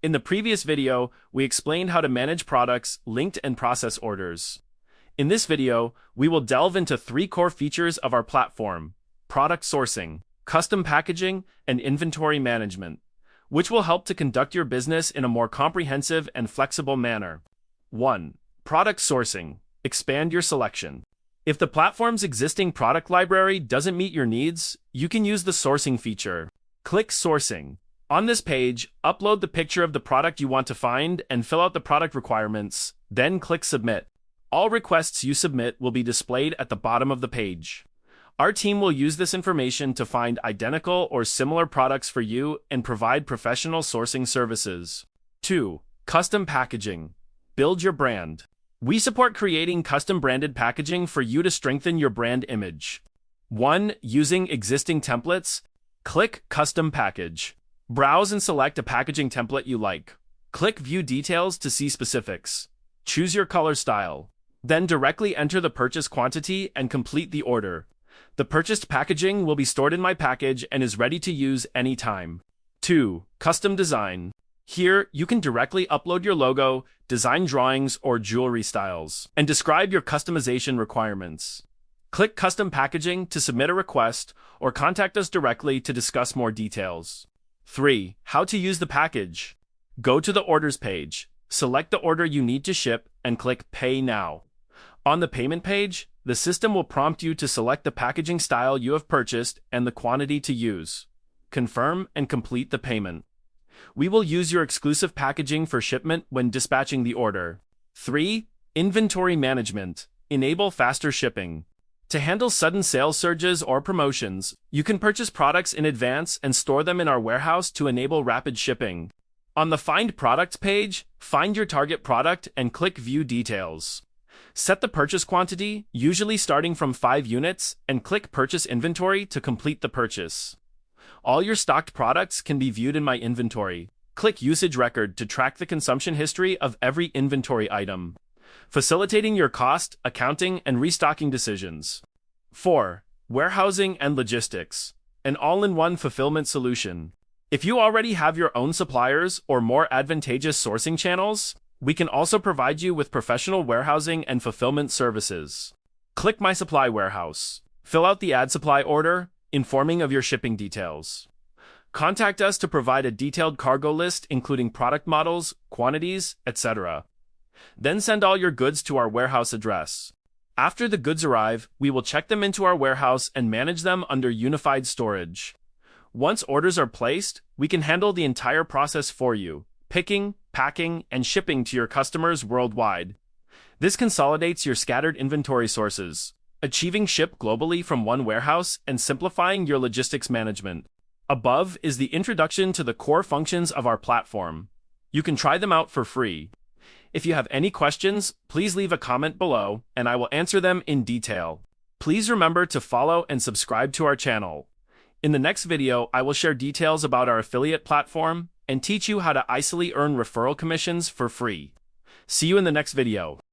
In the previous video, we explained how to manage products, linked and process orders. In this video, we will delve into 3 core features of our platform: product sourcing, custom packaging, and inventory management, which will help to conduct your business in a more comprehensive and flexible manner. 1. Product sourcing. Expand your selection. If the platform's existing product library doesn't meet your needs, you can use the sourcing feature. Click Sourcing. On this page, upload the picture of the product you want to find and fill out the product requirements, then click Submit. All requests you submit will be displayed at the bottom of the page. Our team will use this information to find identical or similar products for you and provide professional sourcing services. 2. Custom packaging. Build your brand. We support creating custom branded packaging for you to strengthen your brand image. 1. Using existing templates. Click Custom Package. Browse and select a packaging template you like. Click View Details to see specifics. Choose your color style. Then directly enter the purchase quantity and complete the order. The purchased packaging will be stored in my package and is ready to use anytime. 2. Custom design. Here, you can directly upload your logo, design drawings, or jewelry styles, and describe your customization requirements. Click Custom Packaging to submit a request, or contact us directly to discuss more details. 3. How to use the package. Go to the Orders page, select the order you need to ship, and click Pay Now. On the payment page, the system will prompt you to select the packaging style you have purchased and the quantity to use. Confirm and complete the payment. We will use your exclusive packaging for shipment when dispatching the order. 3. Inventory Management. Enable faster shipping. To handle sudden sales surges or promotions, you can purchase products in advance and store them in our warehouse to enable rapid shipping. On the Find Products page, find your target product and click View Details. Set the purchase quantity, usually starting from 5 units, and click Purchase Inventory to complete the purchase. All your stocked products can be viewed in my inventory. Click Usage Record to track the consumption history of every inventory item, facilitating your cost, accounting, and restocking decisions. 4. Warehousing and logistics. An all-in-one fulfillment solution. If you already have your own suppliers or more advantageous sourcing channels, we can also provide you with professional warehousing and fulfillment services. Click My Supply Warehouse. Fill out the Add Supply order, informing of your shipping details. Contact us to provide a detailed cargo list including product models, quantities, etc. Then send all your goods to our warehouse address. After the goods arrive, we will check them into our warehouse and manage them under unified storage. Once orders are placed, we can handle the entire process for you, picking, packing, and shipping to your customers worldwide. This consolidates your scattered inventory sources, achieving ship globally from one warehouse and simplifying your logistics management. Above is the introduction to the core functions of our platform. You can try them out for free. If you have any questions, please leave a comment below, and I will answer them in detail. Please remember to follow and subscribe to our channel. In the next video, I will share details about our affiliate platform and teach you how to easily earn referral commissions for free. See you in the next video.